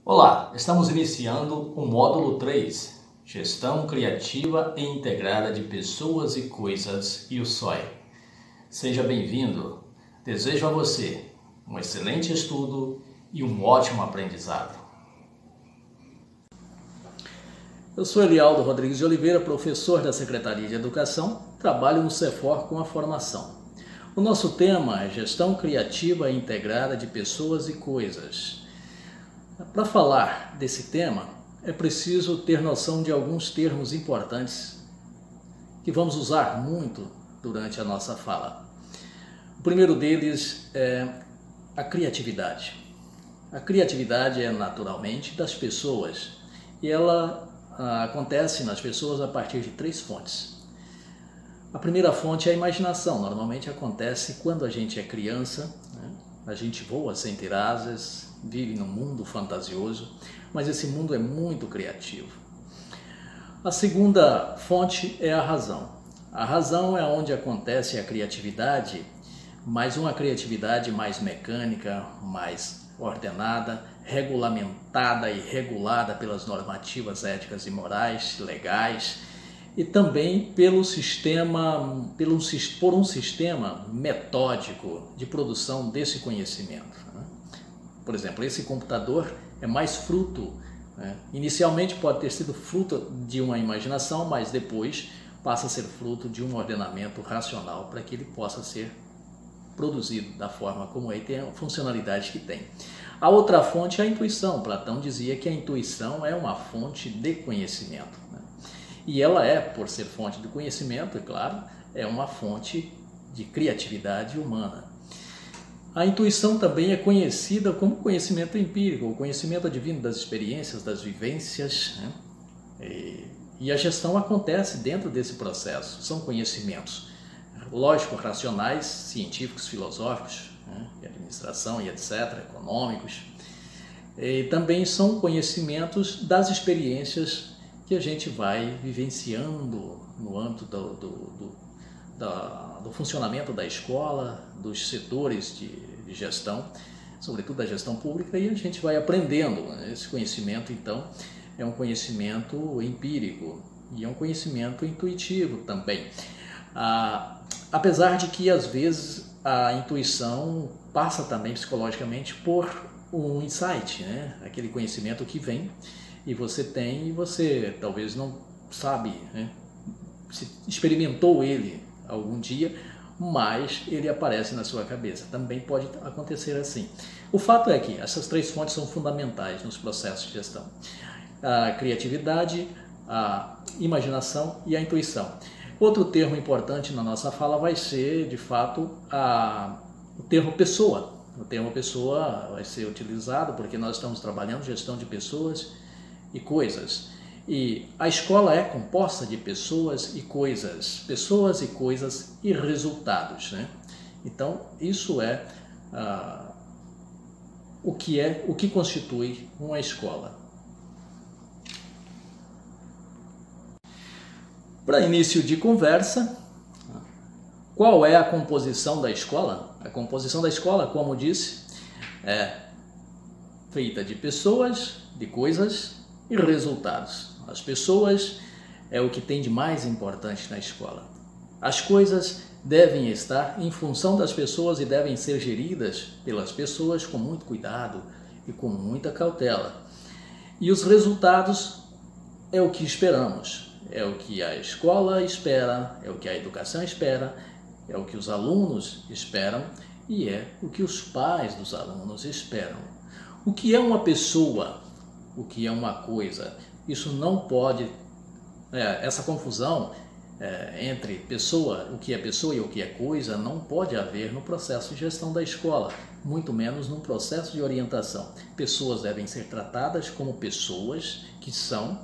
Olá, estamos iniciando o módulo 3, Gestão Criativa e Integrada de Pessoas e Coisas e o SOI. Seja bem-vindo. Desejo a você um excelente estudo e um ótimo aprendizado. Eu sou Elialdo Rodrigues de Oliveira, professor da Secretaria de Educação, trabalho no CEFOR com a formação. O nosso tema é Gestão Criativa e Integrada de Pessoas e Coisas. Para falar desse tema, é preciso ter noção de alguns termos importantes que vamos usar muito durante a nossa fala. O primeiro deles é a criatividade. A criatividade é naturalmente das pessoas e ela acontece nas pessoas a partir de três fontes. A primeira fonte é a imaginação. Normalmente acontece quando a gente é criança, né? A gente voa sem ter asas, vive num mundo fantasioso, mas esse mundo é muito criativo. A segunda fonte é a razão. A razão é onde acontece a criatividade, mas uma criatividade mais mecânica, mais ordenada, regulamentada e regulada pelas normativas éticas e morais, legais, e também por um sistema metódico de produção desse conhecimento. Por exemplo, esse computador é mais fruto, inicialmente pode ter sido fruto de uma imaginação, mas depois passa a ser fruto de um ordenamento racional para que ele possa ser produzido da forma como ele tem a funcionalidade que tem. A outra fonte é a intuição. Platão dizia que a intuição é uma fonte de conhecimento. E ela é, por ser fonte de conhecimento, é claro, é uma fonte de criatividade humana. A intuição também é conhecida como conhecimento empírico, o conhecimento advindo das experiências, das vivências, e a gestão acontece dentro desse processo. São conhecimentos lógico-racionais, científicos, filosóficos, de administração e etc., econômicos. E também são conhecimentos das experiências que a gente vai vivenciando no âmbito do funcionamento da escola, dos setores de gestão, sobretudo da gestão pública, e a gente vai aprendendo. Esse conhecimento, então, é um conhecimento empírico e é um conhecimento intuitivo também. Apesar de que, às vezes, a intuição passa também psicologicamente por um insight, aquele conhecimento que vem e você tem e você talvez não sabe, se experimentou ele algum dia, mas ele aparece na sua cabeça. Também pode acontecer assim. O fato é que essas três fontes são fundamentais nos processos de gestão: a criatividade, a imaginação e a intuição. Outro termo importante na nossa fala vai ser, de fato, o termo pessoa. O termo pessoa vai ser utilizado porque nós estamos trabalhando gestão de pessoas e coisas. E a escola é composta de pessoas e coisas e resultados, Então, isso é o que constitui uma escola. Para início de conversa, qual é a composição da escola? A composição da escola, como disse, é feita de pessoas, de coisas e resultados. As pessoas é o que tem de mais importante na escola. As coisas devem estar em função das pessoas e devem ser geridas pelas pessoas com muito cuidado e com muita cautela. E os resultados é o que esperamos, é o que a escola espera, é o que a educação espera, é o que os alunos esperam e é o que os pais dos alunos esperam. O que é uma pessoa? O que é uma coisa? Isso não pode, essa confusão entre pessoa, o que é pessoa e o que é coisa, não pode haver no processo de gestão da escola, muito menos no processo de orientação. Pessoas devem ser tratadas como pessoas que são,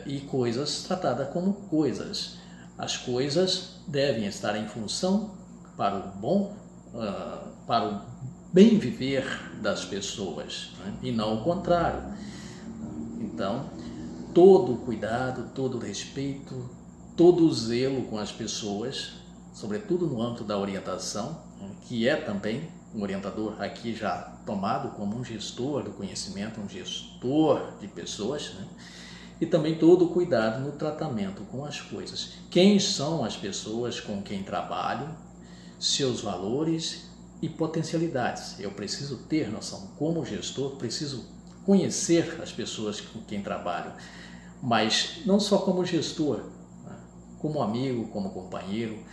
e coisas tratadas como coisas. As coisas devem estar em função para o bem viver das pessoas, e não o contrário. Então, todo o cuidado, todo o respeito, todo o zelo com as pessoas, sobretudo no âmbito da orientação, que é também um orientador aqui já tomado como um gestor do conhecimento, um gestor de pessoas, né? E também todo o cuidado no tratamento com as coisas. Quem são as pessoas com quem trabalho, seus valores e potencialidades. Eu preciso ter noção, como gestor, preciso conhecer as pessoas com quem trabalho, mas não só como gestor, né? Como amigo, como companheiro,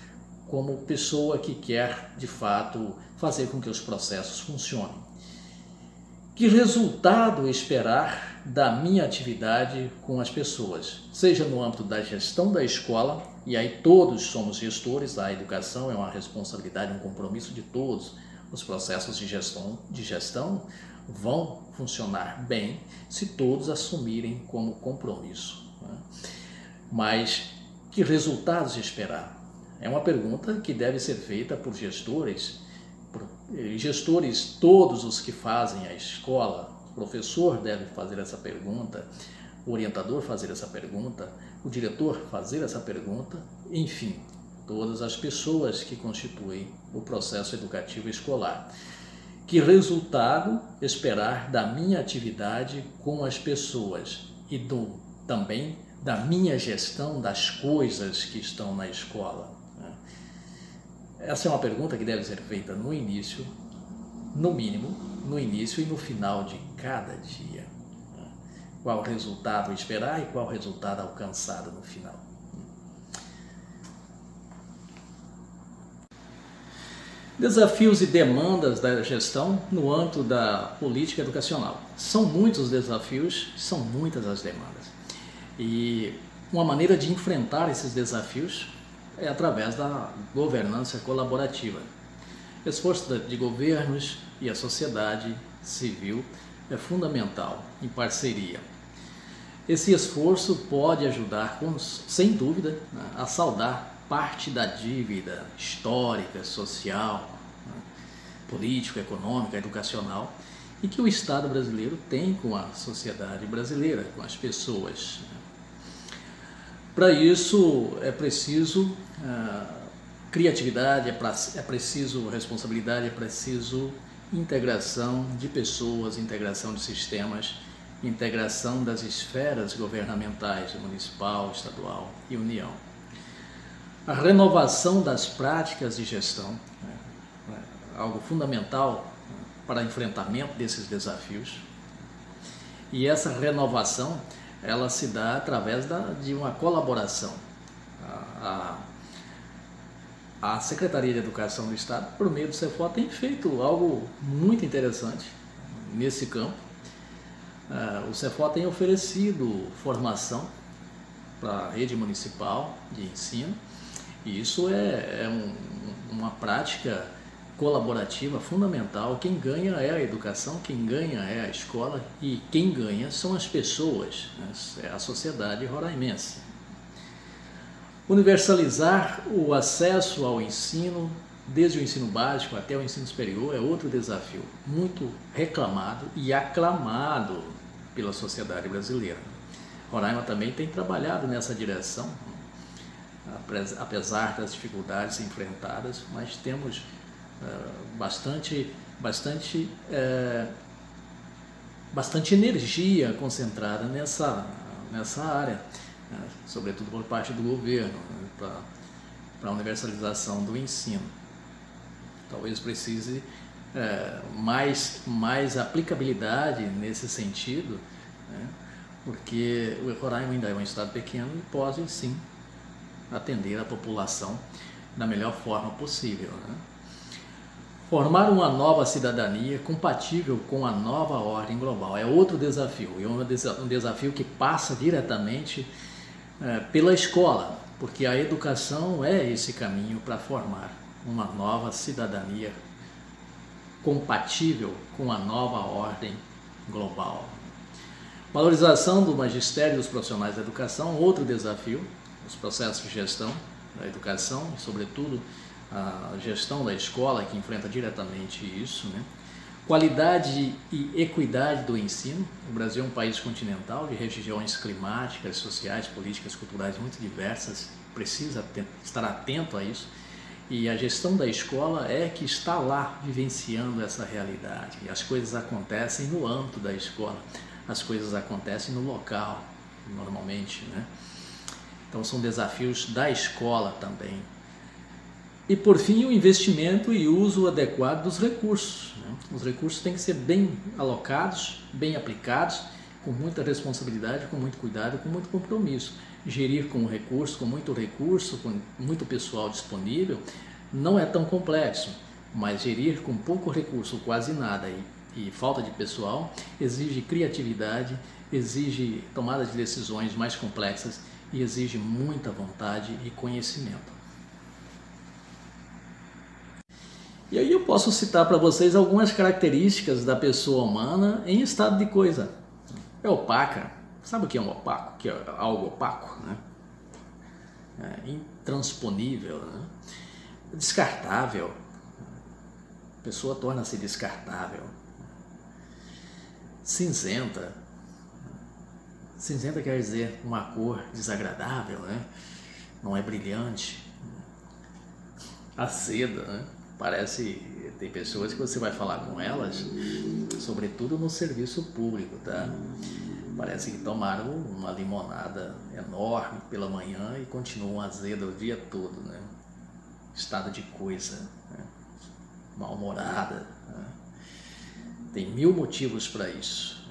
como pessoa que quer, de fato, fazer com que os processos funcionem. Que resultado esperar da minha atividade com as pessoas, seja no âmbito da gestão da escola, e aí todos somos gestores, a educação é uma responsabilidade, um compromisso de todos. Os processos de gestão vão funcionar bem se todos assumirem como compromisso, né? Mas que resultados esperar? É uma pergunta que deve ser feita por gestores, todos os que fazem a escola. O professor deve fazer essa pergunta, o orientador fazer essa pergunta, o diretor fazer essa pergunta, enfim, todas as pessoas que constituem o processo educativo escolar. Que resultado esperar da minha atividade com as pessoas e também da minha gestão das coisas que estão na escola? Essa é uma pergunta que deve ser feita no início, no mínimo, no início e no final de cada dia. Qual resultado esperar e qual resultado alcançado no final? Desafios e demandas da gestão no âmbito da política educacional. São muitos os desafios, são muitas as demandas. E uma maneira de enfrentar esses desafios é através da governança colaborativa. Esforço de governos e a sociedade civil é fundamental, em parceria. Esse esforço pode ajudar, sem dúvida, a saldar parte da dívida histórica, social, política, econômica, educacional, e que o Estado brasileiro tem com a sociedade brasileira, com as pessoas. Para isso é preciso criatividade, é preciso responsabilidade, é preciso integração de pessoas, integração de sistemas, integração das esferas governamentais, municipal, estadual e União. A renovação das práticas de gestão, algo fundamental para enfrentamento desses desafios. E essa renovação, ela se dá através de uma colaboração. A Secretaria de Educação do Estado, por meio do Cefol, tem feito algo muito interessante nesse campo. O Cefol tem oferecido formação para a rede municipal de ensino, e isso é uma prática colaborativa fundamental. Quem ganha é a educação, quem ganha é a escola e quem ganha são as pessoas, né? É a sociedade roraimense. Universalizar o acesso ao ensino, desde o ensino básico até o ensino superior, é outro desafio muito reclamado e aclamado pela sociedade brasileira. Roraima também tem trabalhado nessa direção, apesar das dificuldades enfrentadas, mas temos bastante energia concentrada nessa área, sobretudo por parte do governo, para a universalização do ensino. Talvez precise mais aplicabilidade nesse sentido, né? Porque o Roraima ainda é um estado pequeno e pode sim atender a população da melhor forma possível, né? Formar uma nova cidadania compatível com a nova ordem global é outro desafio, e um desafio que passa diretamente pela escola, porque a educação é esse caminho para formar uma nova cidadania compatível com a nova ordem global. Valorização do magistério dos profissionais da educação, outro desafio, os processos de gestão da educação e, sobretudo, a gestão da escola, que enfrenta diretamente isso, né? Qualidade e equidade do ensino. O Brasil é um país continental de regiões climáticas, sociais, políticas, culturais muito diversas, precisa estar atento a isso. E a gestão da escola é que está lá vivenciando essa realidade. E as coisas acontecem no âmbito da escola, as coisas acontecem no local, normalmente, né? Então são desafios da escola também. E por fim, o investimento e uso adequado dos recursos, né? Os recursos têm que ser bem alocados, bem aplicados, com muita responsabilidade, com muito cuidado, com muito compromisso. Gerir com recurso, com muito pessoal disponível, não é tão complexo, mas gerir com pouco recurso, quase nada, e falta de pessoal, exige criatividade, exige tomada de decisões mais complexas e exige muita vontade e conhecimento. E aí eu posso citar para vocês algumas características da pessoa humana em estado de coisa. É opaca. Sabe o que é um opaco? Que é algo opaco, né? É intransponível, né? Descartável. A pessoa torna-se descartável. Cinzenta. Cinzenta quer dizer uma cor desagradável, né? Não é brilhante. Azeda, né? Parece, tem pessoas que você vai falar com elas, sobretudo no serviço público, tá? Parece que tomaram uma limonada enorme pela manhã e continuam azeda o dia todo, né? Estado de coisa, né? Mal-humorada, né? Tem 1000 motivos para isso.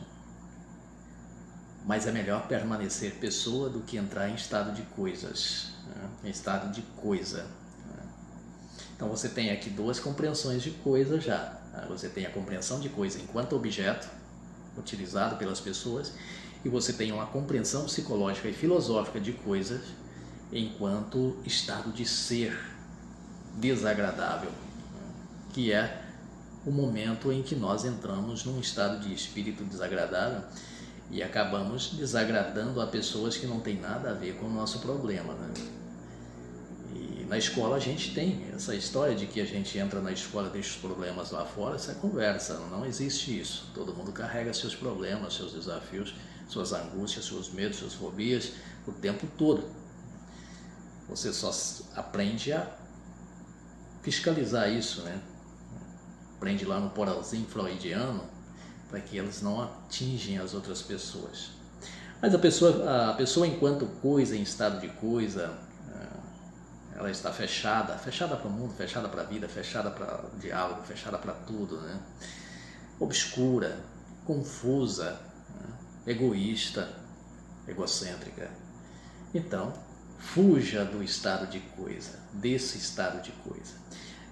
Mas é melhor permanecer pessoa do que entrar em estado de coisas, né? Em estado de coisa. Então você tem aqui 2 compreensões de coisa já. Você tem a compreensão de coisa enquanto objeto, utilizado pelas pessoas, e você tem uma compreensão psicológica e filosófica de coisas enquanto estado de ser desagradável, que é o momento em que nós entramos num estado de espírito desagradável e acabamos desagradando a pessoas que não têm nada a ver com o nosso problema, né? Na escola a gente tem essa história de que a gente entra na escola e deixa os problemas lá fora, essa é conversa, não existe isso. Todo mundo carrega seus problemas, seus desafios, suas angústias, seus medos, suas fobias, o tempo todo. Você só aprende a fiscalizar isso, né? Aprende lá no poralzinho freudiano, para que eles não atingem as outras pessoas. Mas a pessoa enquanto coisa, em estado de coisa, ela está fechada para o mundo, fechada para a vida, fechada para o diálogo, fechada para tudo, né? Obscura, confusa, né? Egoísta, egocêntrica. Então, fuja do estado de coisa, desse estado de coisa.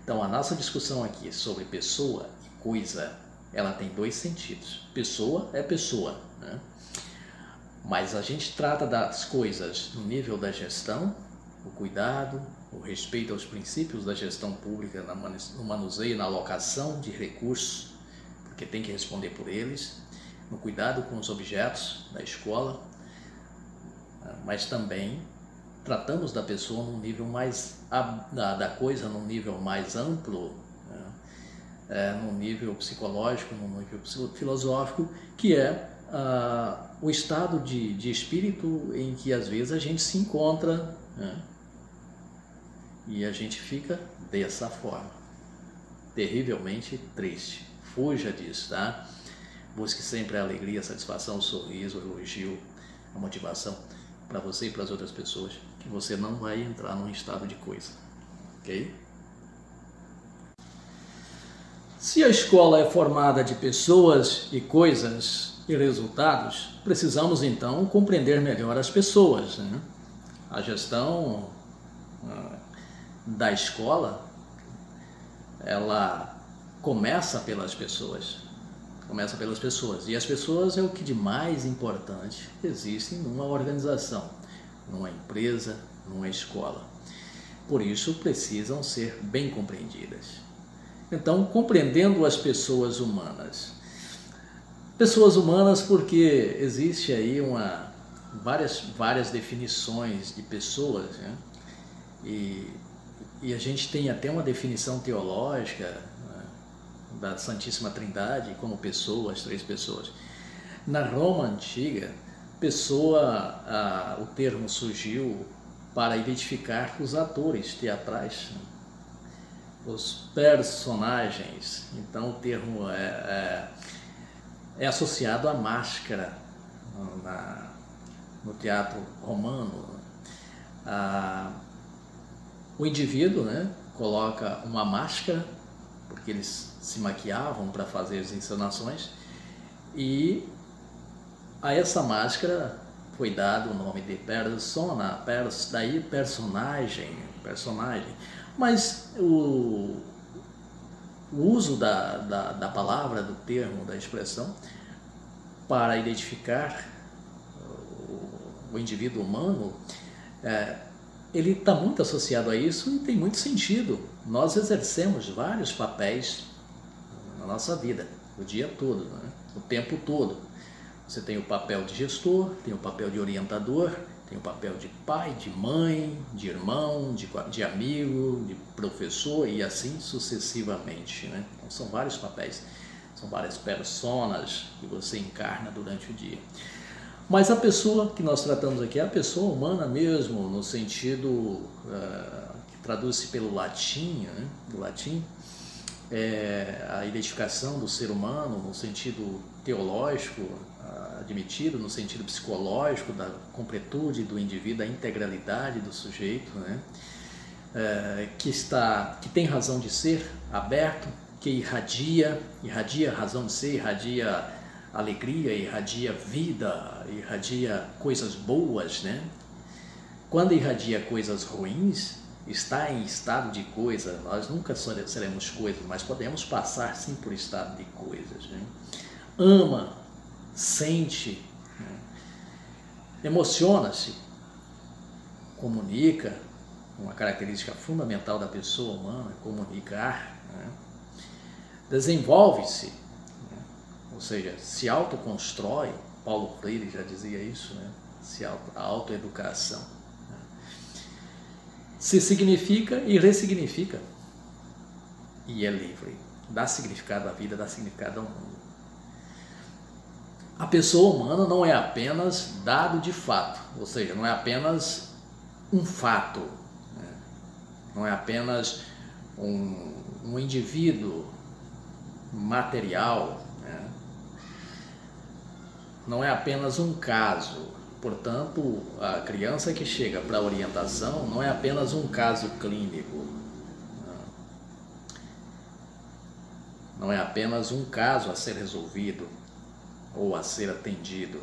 Então, a nossa discussão aqui sobre pessoa e coisa, ela tem 2 sentidos. Pessoa é pessoa, né? Mas a gente trata das coisas no nível da gestão, o cuidado, o respeito aos princípios da gestão pública no manuseio e na alocação de recursos, porque tem que responder por eles, no cuidado com os objetos da escola, mas também tratamos da pessoa num nível mais, da coisa num nível mais amplo, num nível psicológico, num nível filosófico, que é o estado de espírito em que às vezes a gente se encontra, né? E a gente fica dessa forma, terrivelmente triste. Fuja disso, tá? Busque sempre a alegria, a satisfação, o sorriso, o elogio, a motivação para você e para as outras pessoas, que você não vai entrar num estado de coisa, ok? Se a escola é formada de pessoas e coisas e resultados, precisamos então compreender melhor as pessoas, né? A gestão da escola, ela começa pelas pessoas, e as pessoas é o que de mais importante existe numa organização, numa empresa, numa escola. Por isso precisam ser bem compreendidas. Então, compreendendo as pessoas humanas porque existe aí várias definições de pessoas, né? E a gente tem até uma definição teológica, né, da Santíssima Trindade como pessoa, as 3 pessoas. Na Roma Antiga, o termo surgiu para identificar os atores teatrais, né? os personagens. Então o termo é associado à máscara no teatro romano. O indivíduo, né, coloca uma máscara, porque eles se maquiavam para fazer as encenações, e a essa máscara foi dado o nome de persona, daí personagem. Mas o uso da palavra, do termo, da expressão, para identificar o indivíduo humano, ele está muito associado a isso e tem muito sentido. Nós exercemos vários papéis na nossa vida, o dia todo, né? O tempo todo. Você tem o papel de gestor, tem o papel de orientador, tem o papel de pai, de mãe, de irmão, de amigo, de professor e assim sucessivamente, né? Então, são vários papéis, são várias personas que você encarna durante o dia. Mas a pessoa que nós tratamos aqui é a pessoa humana mesmo, no sentido que traduz-se pelo latim, né? Do latim, a identificação do ser humano no sentido teológico, admitido no sentido psicológico, da completude do indivíduo, da integralidade do sujeito, né? Que tem razão de ser, aberto, que irradia razão de ser, irradia alegria, irradia vida, irradia coisas boas, né? Quando irradia coisas ruins, está em estado de coisa. Nós nunca seremos coisas, mas podemos passar sim por estado de coisas, né? Ama, sente, né? Emociona-se, comunica. Uma característica fundamental da pessoa humana, comunicar, né? Desenvolve-se, né? Ou seja, se autoconstrói. Paulo Freire já dizia isso, né? A autoeducação, né? Se significa e ressignifica, e é livre, dá significado à vida, dá significado ao mundo. A pessoa humana não é apenas dado de fato, ou seja, não é apenas um fato, né? Não é apenas um indivíduo material, né? Não é apenas um caso. Portanto, a criança que chega para a orientação não é apenas um caso clínico, não é apenas um caso a ser resolvido ou a ser atendido.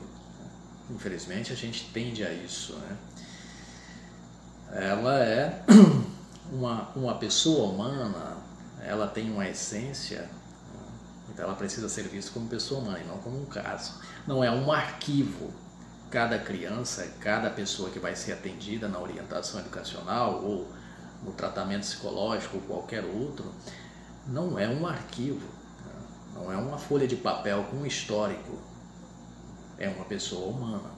Infelizmente, a gente tende a isso, né? Ela é uma pessoa humana, ela tem uma essência, então ela precisa ser vista como pessoa humana e não como um caso. Não é um arquivo. Cada criança, cada pessoa que vai ser atendida na orientação educacional ou no tratamento psicológico ou qualquer outro, não é um arquivo, não é uma folha de papel com um histórico, é uma pessoa humana.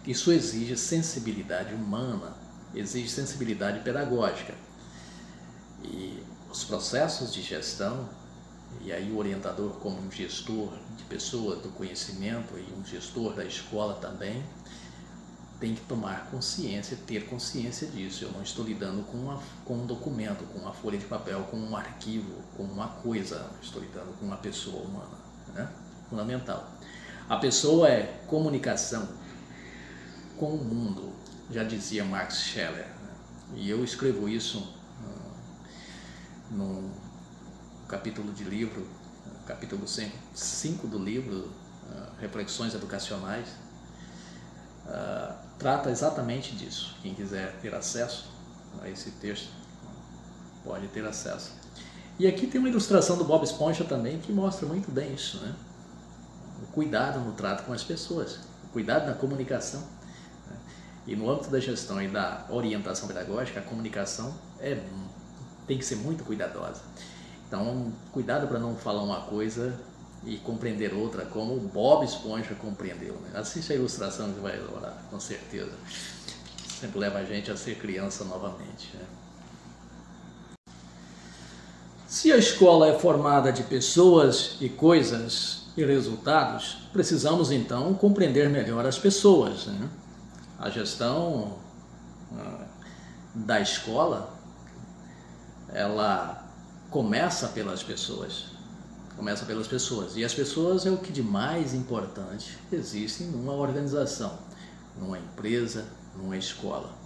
Isso exige sensibilidade humana, exige sensibilidade pedagógica. E os processos de gestão, e aí o orientador como um gestor de pessoas do conhecimento e um gestor da escola também, tem que tomar consciência, ter consciência disso. Eu não estou lidando com um documento, com uma folha de papel, com um arquivo, com uma coisa. Eu estou lidando com uma pessoa humana, né? Fundamental. A pessoa é comunicação com o mundo, já dizia Max Scheler, né? E eu escrevo isso no capítulo de livro, capítulo 5 do livro, Reflexões Educacionais, trata exatamente disso. Quem quiser ter acesso a esse texto, pode ter acesso. E aqui tem uma ilustração do Bob Esponja também, que mostra muito bem isso, né? O cuidado no trato com as pessoas, o cuidado na comunicação, né? E no âmbito da gestão e da orientação pedagógica, a comunicação tem que ser muito cuidadosa. Então, cuidado para não falar uma coisa e compreender outra, como o Bob Esponja compreendeu, né? Assiste a ilustração que vai adorar, com certeza. Sempre leva a gente a ser criança novamente, né? Se a escola é formada de pessoas e coisas e resultados, precisamos então compreender melhor as pessoas, né? A gestão da escola, ela começa pelas pessoas. E as pessoas é o que de mais importante existe numa organização, numa empresa, numa escola.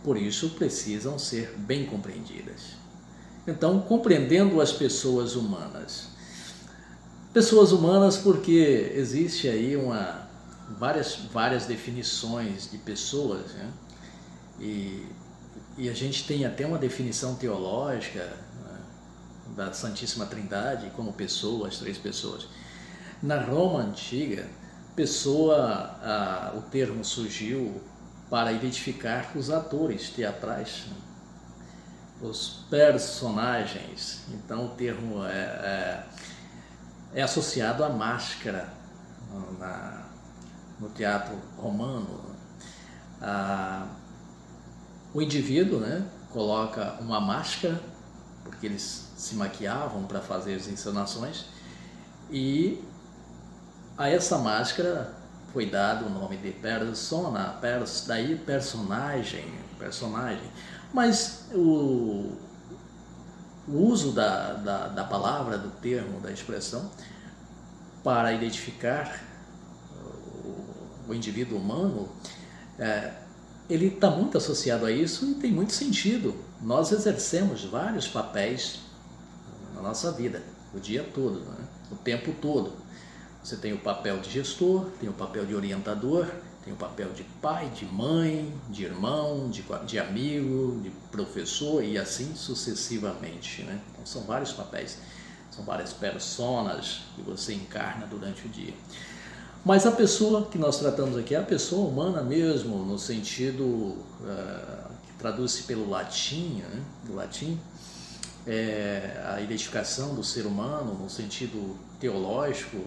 Por isso precisam ser bem compreendidas. Então, compreendendo as pessoas humanas. Pessoas humanas porque existe aí várias definições de pessoas, né? E a gente tem até uma definição teológica, né, da Santíssima Trindade como pessoa, as três pessoas. Na Roma Antiga, o termo surgiu para identificar os atores teatrais, né, os personagens. Então o termo é associado à máscara no teatro romano. O indivíduo, né, coloca uma máscara, porque eles se maquiavam para fazer as encenações, e a essa máscara foi dado o nome de persona, daí personagem. Mas o uso da palavra, do termo, da expressão, para identificar o indivíduo humano, ele está muito associado a isso e tem muito sentido. Nós exercemos vários papéis na nossa vida, o dia todo, né? O tempo todo. Você tem o papel de gestor, tem o papel de orientador, tem o papel de pai, de mãe, de irmão, de amigo, de professor e assim sucessivamente, né? Então são vários papéis, são várias personas que você encarna durante o dia. Mas a pessoa que nós tratamos aqui é a pessoa humana mesmo, no sentido que traduz-se pelo latim, né? Do latim, a identificação do ser humano no sentido teológico,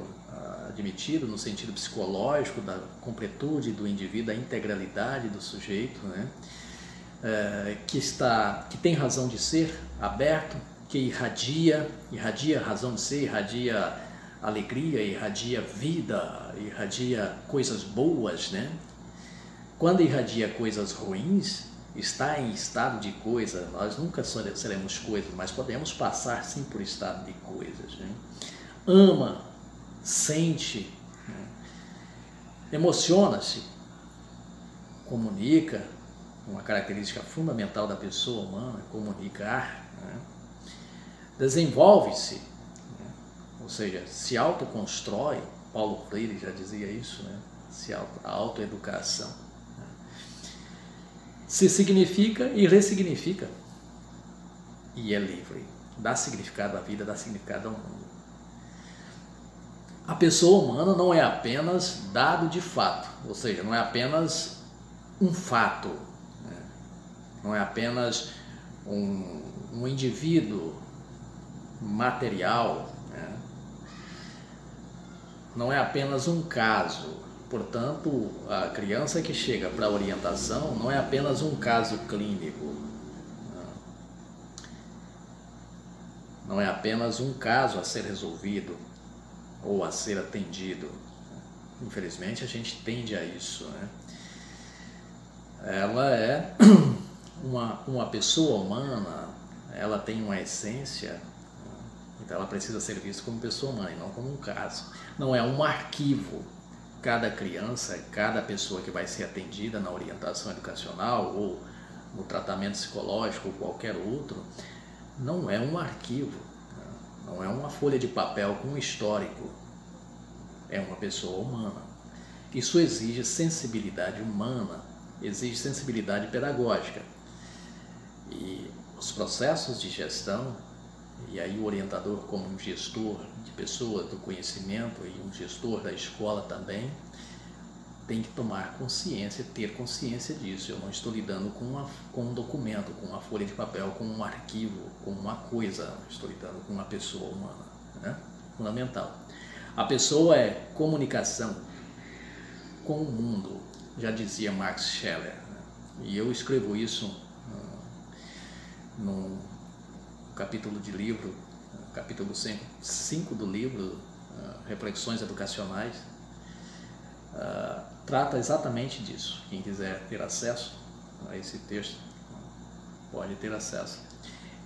admitido no sentido psicológico, da completude do indivíduo, da integralidade do sujeito, né? Que tem razão de ser, aberto, que irradia razão de ser, irradia alegria, irradia vida, irradia coisas boas, né? Quando irradia coisas ruins, está em estado de coisa. Nós nunca seremos coisas, mas podemos passar sim por estado de coisas, né? Ama, sente, né? Emociona-se, comunica, uma característica fundamental da pessoa humana, comunicar, né? Desenvolve-se, né? Ou seja, se autoconstrói. Paulo Freire já dizia isso, né? A autoeducação, né? Se significa e ressignifica, e é livre, dá significado à vida, dá significado ao mundo. A pessoa humana não é apenas dado de fato, ou seja, não é apenas um fato, né? Não é apenas um indivíduo material, né? Não é apenas um caso. Portanto, a criança que chega para a orientação não é apenas um caso clínico, não é apenas um caso a ser resolvido ou a ser atendido. Infelizmente, a gente tende a isso, né? Ela é uma pessoa humana, ela tem uma essência, então ela precisa ser vista como pessoa humana e não como um caso. Não é um arquivo. Cada criança, cada pessoa que vai ser atendida na orientação educacional ou no tratamento psicológico ou qualquer outro, não é um arquivo, não é uma folha de papel com um histórico, é uma pessoa humana. Isso exige sensibilidade humana, exige sensibilidade pedagógica. E os processos de gestão, e aí o orientador como um gestor de pessoas do conhecimento e um gestor da escola também, tem que tomar consciência, ter consciência disso. Eu não estou lidando com um documento, com uma folha de papel, com um arquivo, com uma coisa. Estou lidando com uma pessoa humana, né? Fundamental. A pessoa é comunicação com o mundo, já dizia Max Scheler, né? E eu escrevo isso no capítulo de livro, capítulo 5 do livro, Reflexões Educacionais, trata exatamente disso. Quem quiser ter acesso a esse texto, pode ter acesso.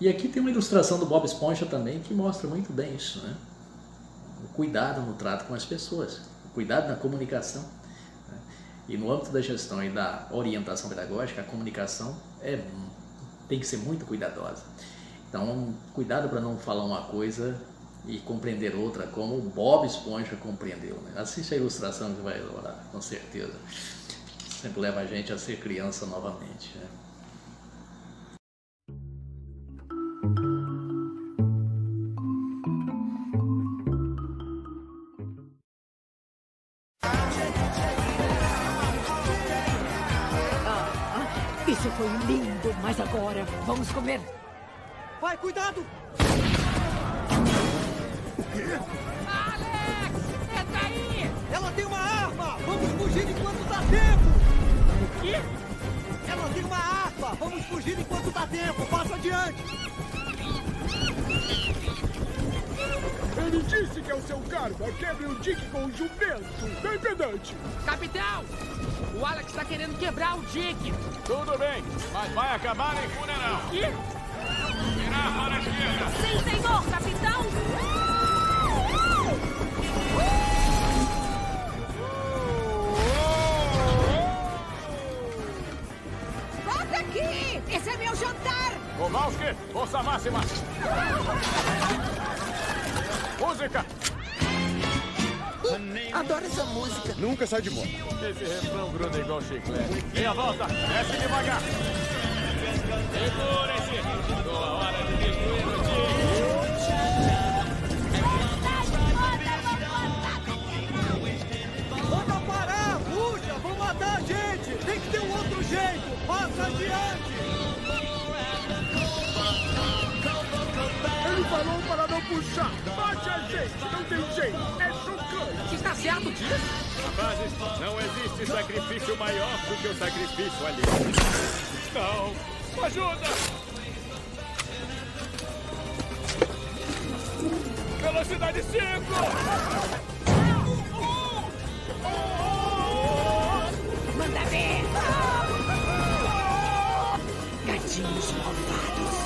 E aqui tem uma ilustração do Bob Esponja também que mostra muito bem isso, né? O cuidado no trato com as pessoas, o cuidado na comunicação. Né? E no âmbito da gestão e da orientação pedagógica, a comunicação tem que ser muito cuidadosa. Então, cuidado para não falar uma coisa e compreender outra, como o Bob Esponja compreendeu. Né? Assiste a ilustração que vai adorar, com certeza. Sempre leva a gente a ser criança novamente. Né? Isso foi lindo, mas agora vamos comer. Vai, cuidado! O quê? Alex! Entra aí! Ela tem uma arma! Vamos fugir enquanto dá tempo! O quê? Ela tem uma arma! Vamos fugir enquanto dá tempo! Passa adiante! Ele disse que é o seu karma. Quebre o Dick com o jumento. Bem pedante. Capitão! O Alex está querendo quebrar o Dick! Tudo bem, mas vai acabar em funeral. O quê? Virar para a esquerda. Sim, senhor, capitão! Volta aqui! Esse é meu jantar! Kowalski, força máxima. Música. Adoro essa música. Nunca sai de moda. Esse refrão gruda igual chiclete. Meia volta, desce devagar. Segurem-se. Chegou a hora de destruir o time. Manda parar! Puxa! Vão matar a gente! Tem que ter um outro jeito! Passa adiante! Ele falou para não puxar. Bate a gente, não tem jeito. É chocante. Está certo disso? Rapazes, não existe sacrifício maior do que o sacrifício ali. Não! Ajuda! Velocidade 5! Manda ver! Gatinhos malvados!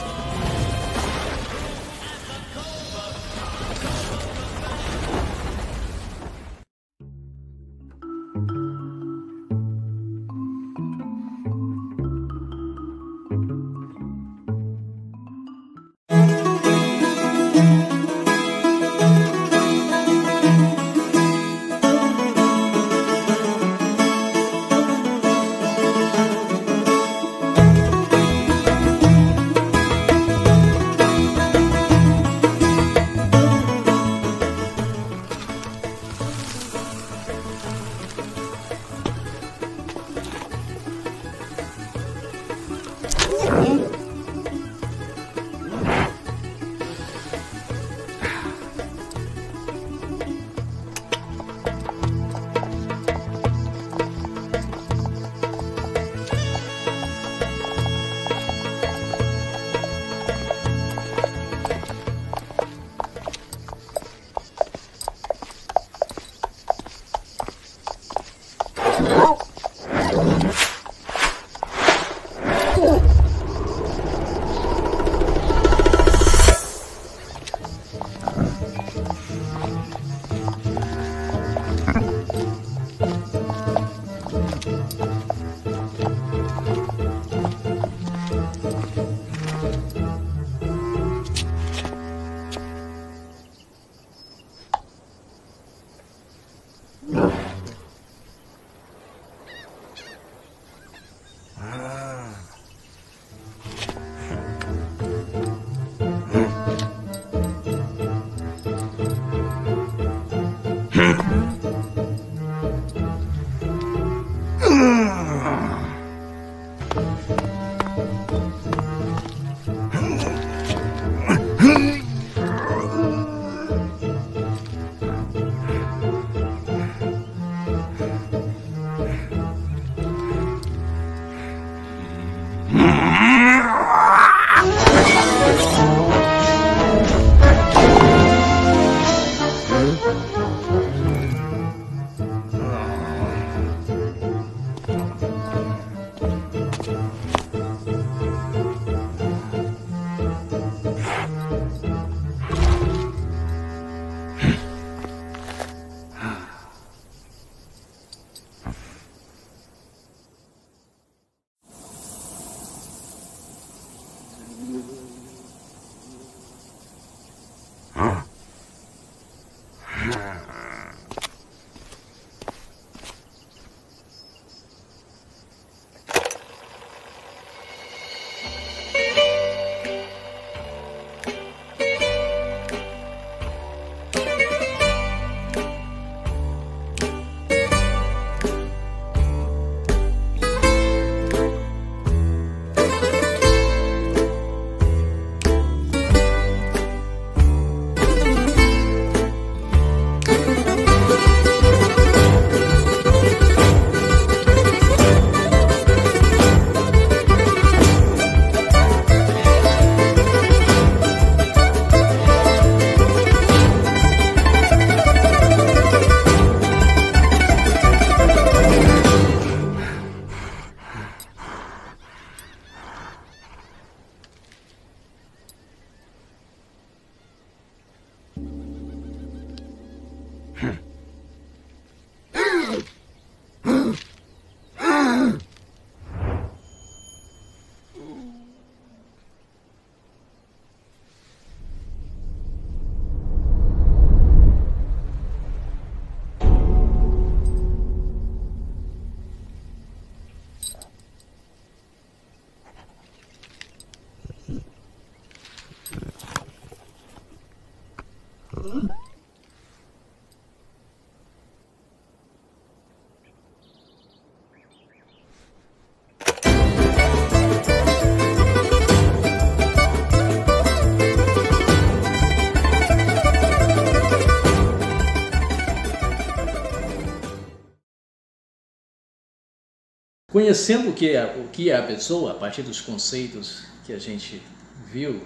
Conhecendo o que é a pessoa, a partir dos conceitos que a gente viu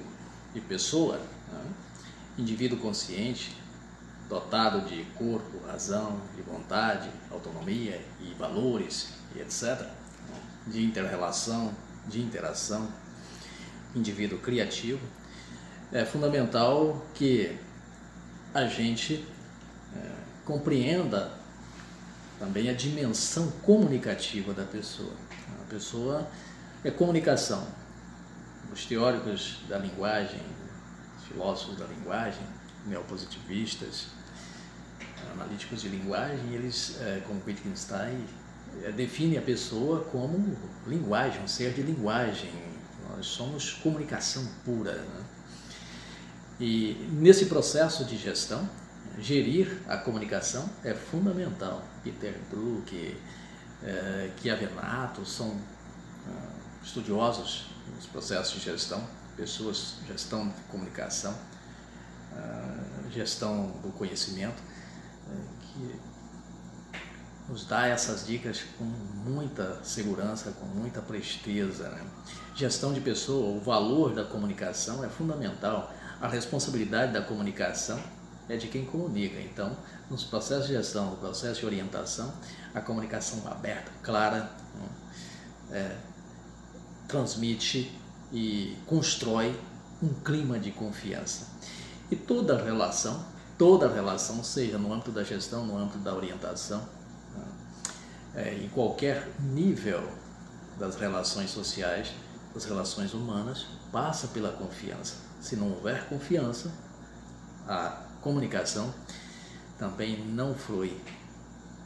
de pessoa, né? Indivíduo consciente, dotado de corpo, razão, de vontade, autonomia e valores, e etc., de inter-relação, de interação, indivíduo criativo, é fundamental que a gente compreenda também a dimensão comunicativa da pessoa. A pessoa é comunicação. Os teóricos da linguagem, os filósofos da linguagem, neopositivistas, analíticos de linguagem, eles, como Wittgenstein, definem a pessoa como linguagem, um ser de linguagem. Nós somos comunicação pura, né? E nesse processo de gestão, gerir a comunicação é fundamental. Peter Drucker, Chiavenato são estudiosos nos processos de gestão, pessoas, gestão de comunicação, gestão do conhecimento, que nos dá essas dicas com muita segurança, com muita presteza, né? Gestão de pessoa, o valor da comunicação é fundamental. A responsabilidade da comunicação é de quem comunica. Então, nos processos de gestão, no processo de orientação, a comunicação aberta, clara, transmite e constrói um clima de confiança. E toda relação, seja no âmbito da gestão, no âmbito da orientação, em qualquer nível das relações sociais, das relações humanas, passa pela confiança. Se não houver confiança, a comunicação também não flui,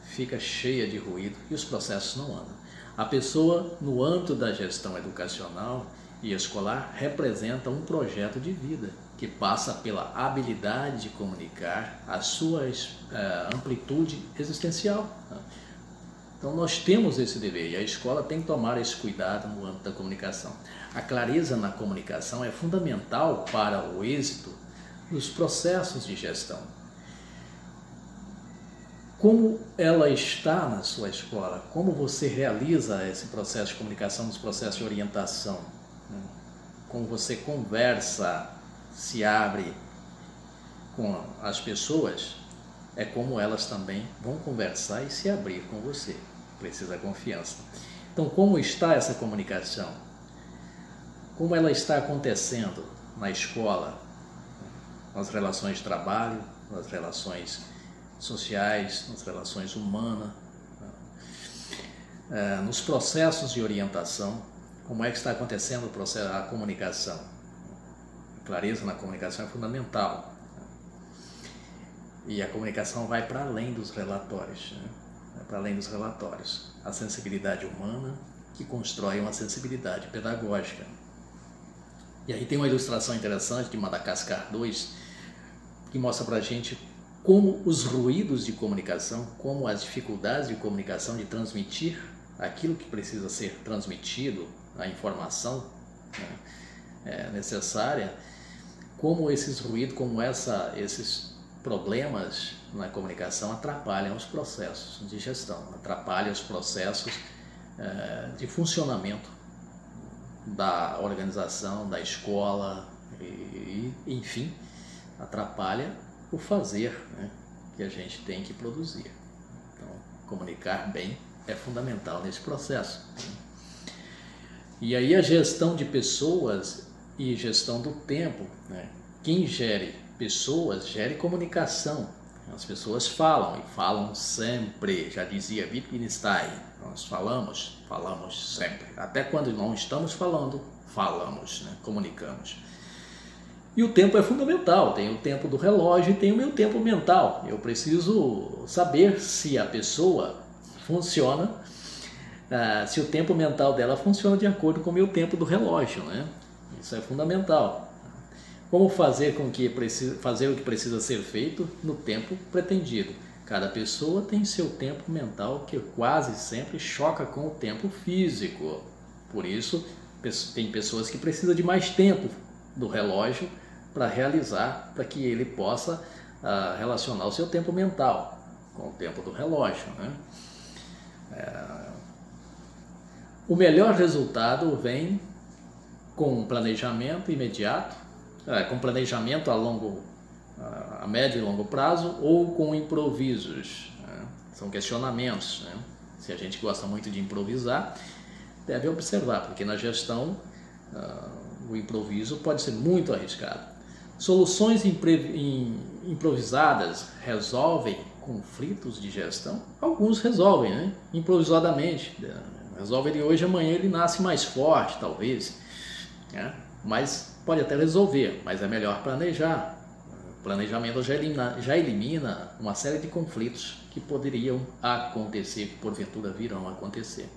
fica cheia de ruído e os processos não andam. A pessoa, no âmbito da gestão educacional e escolar, representa um projeto de vida que passa pela habilidade de comunicar a sua amplitude existencial. Então nós temos esse dever e a escola tem que tomar esse cuidado no âmbito da comunicação. A clareza na comunicação é fundamental para o êxito dos processos de gestão. Como ela está na sua escola? Como você realiza esse processo de comunicação nos processos de orientação? Como você conversa, se abre com as pessoas, é como elas também vão conversar e se abrir com você. Precisa confiança. Então, como está essa comunicação? Como ela está acontecendo na escola, nas relações de trabalho, nas relações sociais, nas relações humanas, nos processos de orientação, como é que está acontecendo o processo, a comunicação? A clareza na comunicação é fundamental. E a comunicação vai para além dos relatórios, né? Vai para além dos relatórios. A sensibilidade humana que constrói uma sensibilidade pedagógica. E aí tem uma ilustração interessante de Madagascar 2, que mostra para a gente como os ruídos de comunicação, como as dificuldades de comunicação, de transmitir aquilo que precisa ser transmitido, a informação, né, necessária, como esses ruídos, como esses problemas na comunicação atrapalham os processos de gestão, atrapalham os processos de funcionamento da organização, da escola, e enfim, atrapalha o fazer, né, que a gente tem que produzir. Então, comunicar bem é fundamental nesse processo. E aí a gestão de pessoas e gestão do tempo, né? Quem gere pessoas, gere comunicação. As pessoas falam, e falam sempre, já dizia Wittgenstein, nós falamos sempre. Até quando não estamos falando, falamos, né? Comunicamos. E o tempo é fundamental, tem o tempo do relógio e tem o meu tempo mental. Eu preciso saber se a pessoa funciona, se o tempo mental dela funciona de acordo com o meu tempo do relógio, né? Isso é fundamental. Como fazer o que precisa ser feito no tempo pretendido. Cada pessoa tem seu tempo mental que quase sempre choca com o tempo físico. Por isso, tem pessoas que precisam de mais tempo do relógio para realizar, para que ele possa relacionar o seu tempo mental com o tempo do relógio, né? O melhor resultado vem com um planejamento imediato, com planejamento a médio e longo prazo, ou com improvisos, né? São questionamentos, né? Se a gente gosta muito de improvisar, deve observar, porque na gestão o improviso pode ser muito arriscado. Soluções improvisadas resolvem conflitos de gestão? Alguns resolvem, né? Improvisadamente. Resolve ele hoje, amanhã ele nasce mais forte, talvez, né? Mas pode até resolver, mas é melhor planejar. O planejamento já elimina uma série de conflitos que poderiam acontecer, que porventura virão a acontecer.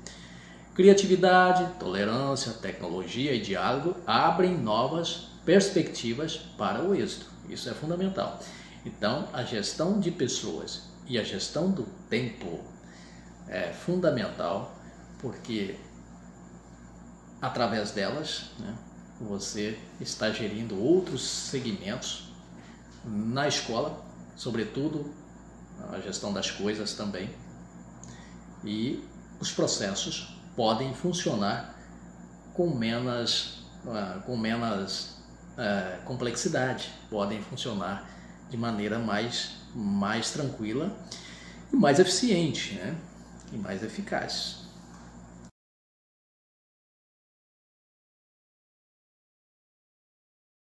Criatividade, tolerância, tecnologia e diálogo abrem novas perspectivas para o êxito. Isso é fundamental. Então, a gestão de pessoas e a gestão do tempo é fundamental, porque através delas, né, você está gerindo outros segmentos na escola, sobretudo a gestão das coisas também, e os processos podem funcionar com menos complexidade, podem funcionar de maneira mais tranquila e mais eficiente, né? E mais eficaz.